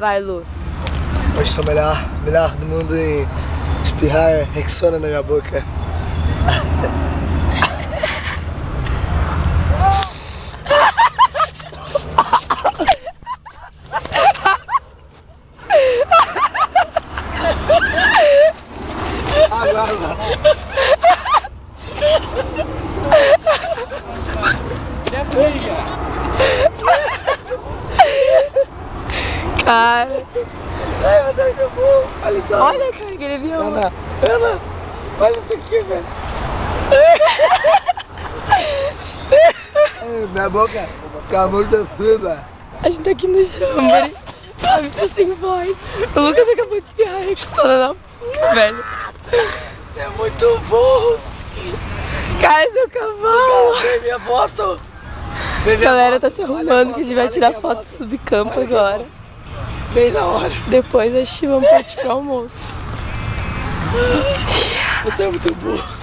Vai, Lu. Hoje sou melhor do mundo em espirrar Rexona na minha boca. Água. Cara. Ai, mas é muito bom. Olha só. Olha, cara, que ele viu. Ana, olha isso aqui, velho. Minha boca fica muito fria. A gente tá aqui no chambre. A gente tá sem voz. O Lucas acabou de espirrar Rexona na boca, velho. Você é muito burro. Cara, seu cavalo. Vê minha foto. A galera tá se arrumando que a gente vai tirar foto do subcampo agora. Bem na hora. Depois a gente vamos partir pro almoço. Você é muito burro.